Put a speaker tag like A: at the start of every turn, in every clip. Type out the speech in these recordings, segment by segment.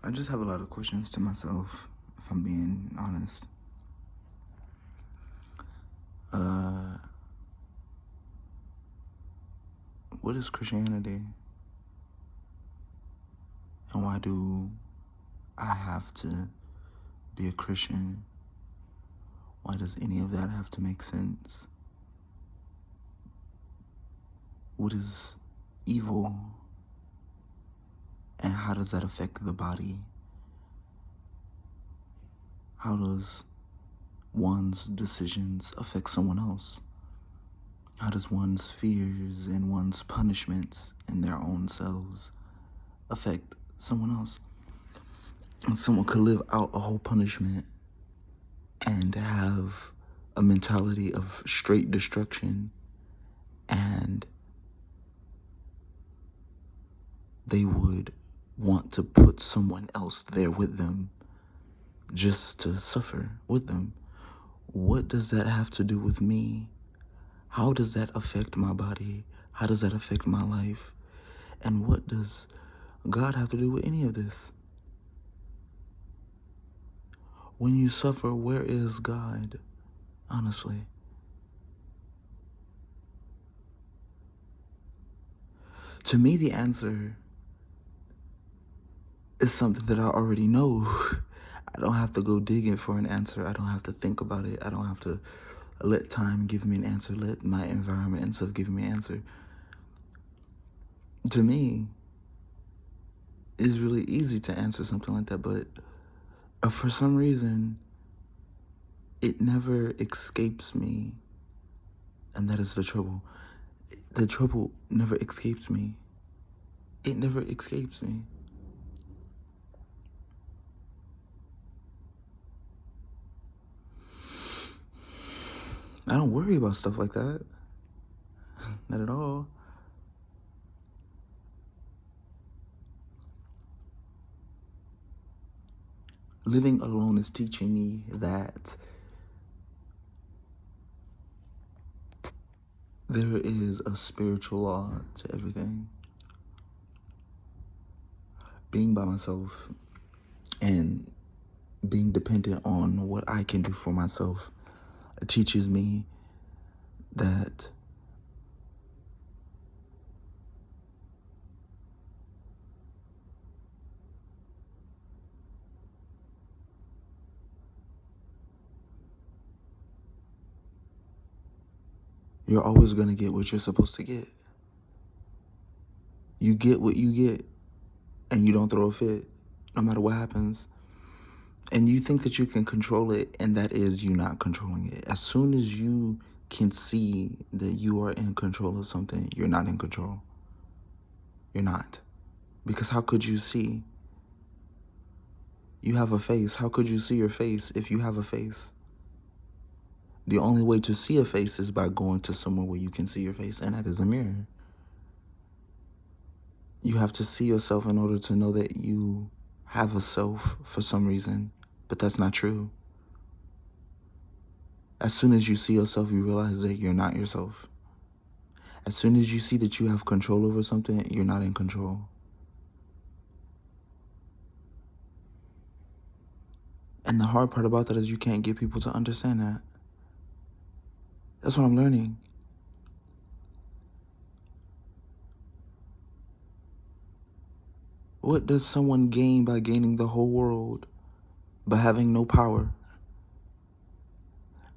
A: I just have a lot of questions to myself, if I'm being honest. Uh, what is Christianity? And why do I have to be a Christian? Why does any of that have to make sense? What is evil? And how does that affect the body? How does one's decisions affect someone else? How does one's fears and one's punishments in their own selves affect someone else? And someone could live out a whole punishment and have a mentality of straight destruction, and they would want to put someone else there with them just to suffer with them. What does that have to do with me? How does that affect my body? How does that affect my life? And what does God have to do with any of this? When you suffer, where is God? Honestly. To me, the answer is something that I already know. I don't have to go digging for an answer. I don't have to think about it. I don't have to let time give me an answer, let my environment and stuff give me an answer. To me, it's really easy to answer something like that, but for some reason, it never escapes me, and that is the trouble. The trouble never escapes me. It never escapes me. I don't worry about stuff like that. Not at all. Living alone is teaching me that there is a spiritual law to everything. Being by myself and being dependent on what I can do for myself teaches me that you're always going to get what you're supposed to get. You get what you get, and you don't throw a fit, no matter what happens. And you think that you can control it, and that is you not controlling it. As soon as you can see that you are in control of something, you're not in control. You're not. Because how could you see? You have a face. How could you see your face if you have a face? The only way to see a face is by going to somewhere where you can see your face, and that is a mirror. You have to see yourself in order to know that you have a self for some reason, but that's not true. As soon as you see yourself, you realize that you're not yourself. As soon as you see that you have control over something, you're not in control. And the hard part about that is you can't get people to understand that. That's what I'm learning. What does someone gain by gaining the whole world, by having no power?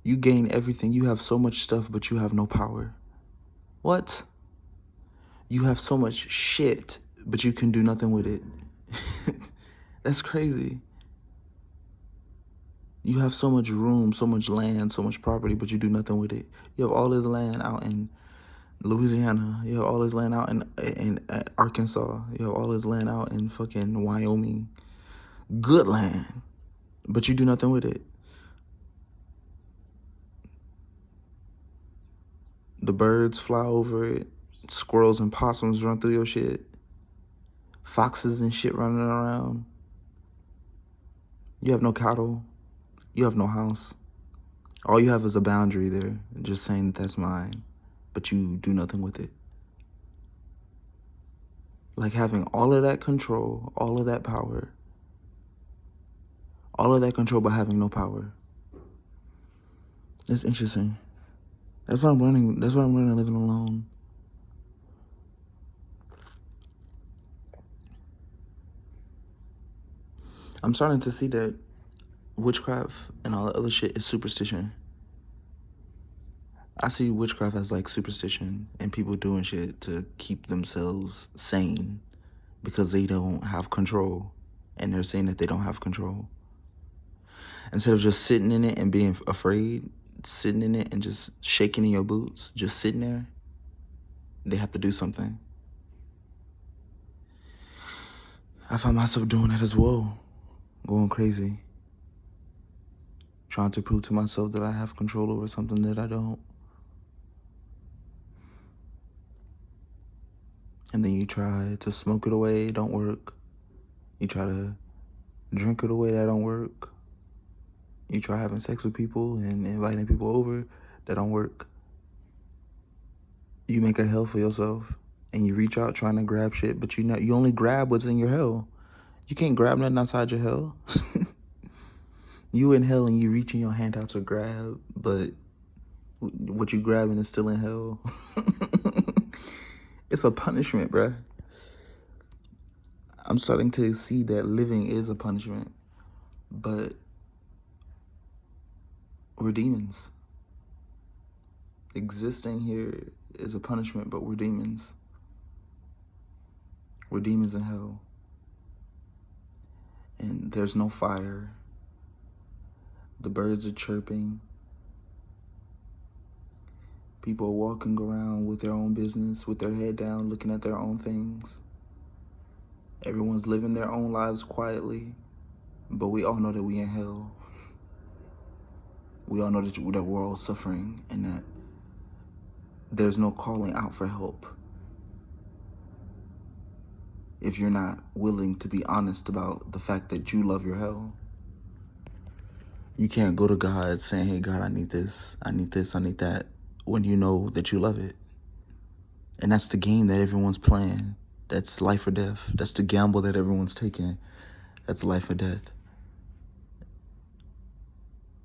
A: You gain everything. You have so much stuff, but you have no power. What? You have so much shit, but you can do nothing with it. That's crazy. You have so much room, so much land, so much property, but you do nothing with it. You have all this land out in Louisiana. You have all this land out in Arkansas. You have all this land out in fucking Wyoming. Good land, but you do nothing with it. The birds fly over it. Squirrels and possums run through your shit. Foxes and shit running around. You have no cattle. You have no house. All you have is a boundary there, just saying that that's mine, but you do nothing with it. Like having all of that control, all of that power, All of that control by having no power. It's interesting. That's what I'm learning. That's what I'm learning living alone. I'm starting to see that witchcraft and all that other shit is superstition. I see witchcraft as like superstition and people doing shit to keep themselves sane because they don't have control, and they're saying that they don't have control. Instead of just sitting in it and being afraid, sitting in it and just shaking in your boots, just sitting there, they have to do something. I find myself doing that as well, going crazy, trying to prove to myself that I have control over something that I don't. And then you try to smoke it away, it don't work. You try to drink it away, that don't work. You try having sex with people and inviting people over, that don't work. You make a hell for yourself and you reach out trying to grab shit, but you only grab what's in your hell. You can't grab nothing outside your hell. You in hell and you reaching your hand out to grab, but what you grabbing is still in hell. It's a punishment, bruh. I'm starting to see that living is a punishment, but we're demons. Existing here is a punishment, but we're demons. We're demons in hell. And there's no fire. The birds are chirping. People are walking around with their own business, with their head down, looking at their own things. Everyone's living their own lives quietly, but we all know that we in hell. We all know that we're all suffering and that there's no calling out for help if you're not willing to be honest about the fact that you love your hell. You can't go to God saying, hey, God, I need this, I need this, I need that, when you know that you love it. And that's the game that everyone's playing. That's life or death. That's the gamble that everyone's taking. That's life or death.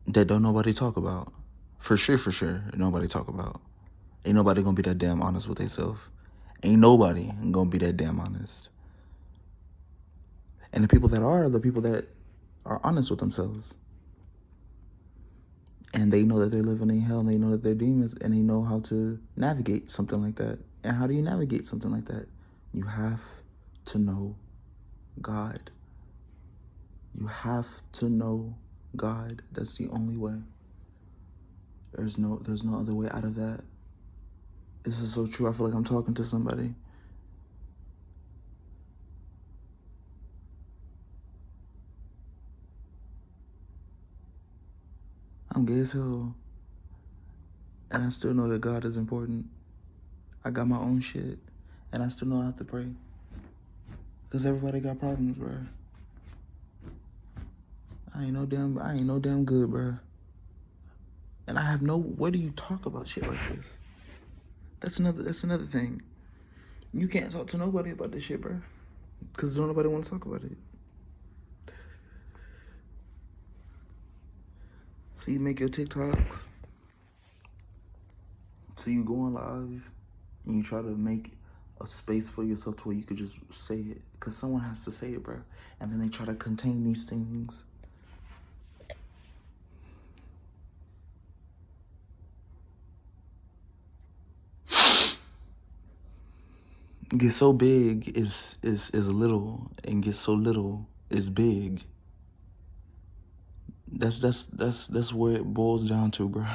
A: That don't nobody talk about. For sure, nobody talk about. Ain't nobody gonna be that damn honest with themselves. Ain't nobody gonna be that damn honest. And the people that are the people that are honest with themselves. And they know that they're living in hell, and they know that they're demons, and they know how to navigate something like that. And how do you navigate something like that? You have to know God. You have to know God. That's the only way. There's no other way out of that. This is so true. I feel like I'm talking to somebody. I'm gay as hell. And I still know that God is important. I got my own shit. And I still know I have to pray. Because everybody got problems, bro. I ain't no damn good, bro. And I have where do you talk about shit like this? That's another thing. You can't talk to nobody about this shit, bro. Because don't nobody want to talk about it. So you make your TikToks. So you go on live and you try to make a space for yourself to where you could just say it. Because someone has to say it, bro. And then they try to contain these things. Get so big is little, and get so little is big. That's where it boils down to, bro.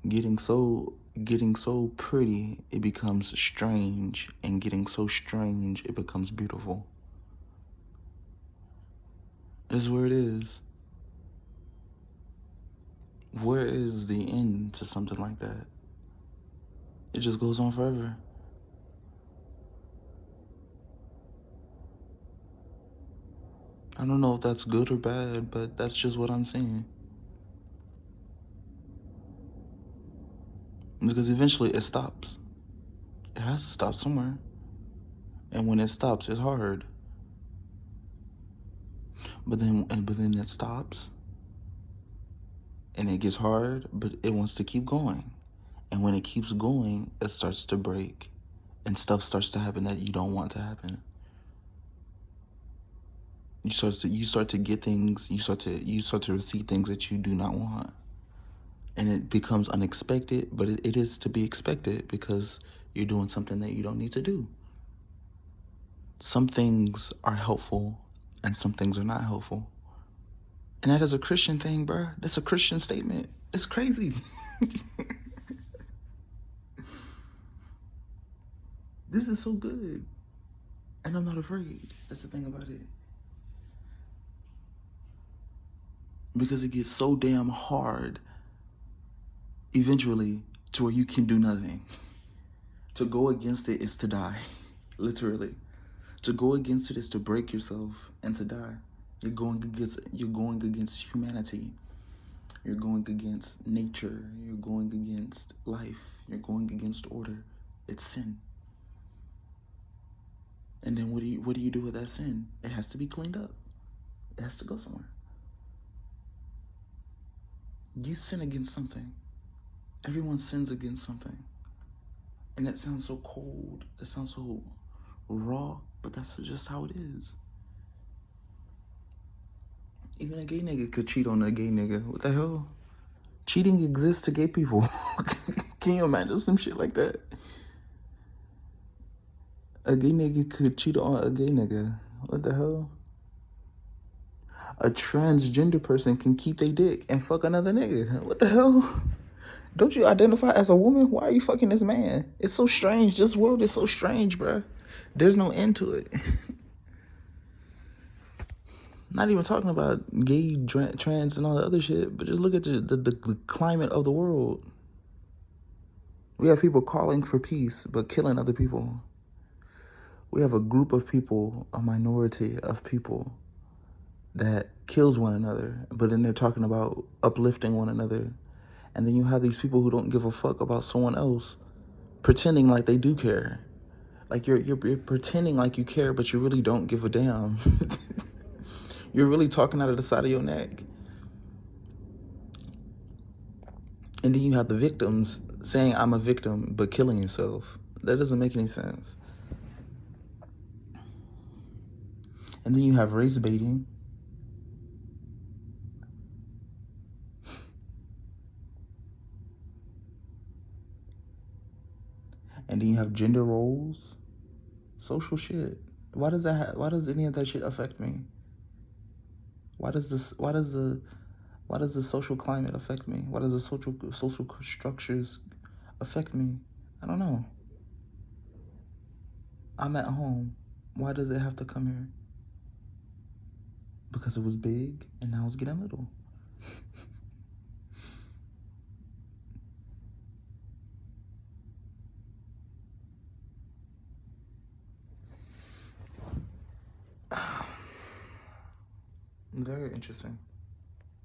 A: Getting so pretty, it becomes strange, and getting so strange, it becomes beautiful. That's where it is. Where is the end to something like that? It just goes on forever. I don't know if that's good or bad, but that's just what I'm seeing. Because eventually it stops. It has to stop somewhere. And when it stops, it's hard. But then it stops, and it gets hard, but it wants to keep going. And when it keeps going, it starts to break, and stuff starts to happen that you don't want to happen. You start to get things. You start to receive things that you do not want, and it becomes unexpected. But it is to be expected because you're doing something that you don't need to do. Some things are helpful, and some things are not helpful. And that is a Christian thing, bruh. That's a Christian statement. It's crazy. This is so good. And I'm not afraid. That's the thing about it. Because it gets so damn hard eventually to where you can do nothing. To go against it is to die. Literally. To go against it is to break yourself and to die. You're going against humanity. You're going against nature. You're going against life. You're going against order. It's sin. And then what do you do with that sin? It has to be cleaned up. It has to go somewhere. You sin against something. Everyone sins against something. And that sounds so cold. That sounds so raw, but that's just how it is. Even a gay nigga could cheat on a gay nigga. What the hell? Cheating exists to gay people. Can you imagine some shit like that? A gay nigga could cheat on a gay nigga. What the hell? A transgender person can keep their dick and fuck another nigga. What the hell? Don't you identify as a woman? Why are you fucking this man? It's so strange. This world is so strange, bruh. There's no end to it. Not even talking about gay, trans, and all the other shit, but just look at the climate of the world. We have people calling for peace, but killing other people. We have a group of people, a minority of people, that kills one another, but then they're talking about uplifting one another. And then you have these people who don't give a fuck about someone else, pretending like they do care. Like you're pretending like you care, but you really don't give a damn. You're really talking out of the side of your neck. And then you have the victims saying, I'm a victim, but killing yourself. That doesn't make any sense. And then you have race baiting. And then you have gender roles. Social shit. Why does any of that shit affect me? Why does the social climate affect me? Why does the social structures affect me? I don't know. I'm at home. Why does it have to come here? Because it was big and now it's getting little. Very interesting.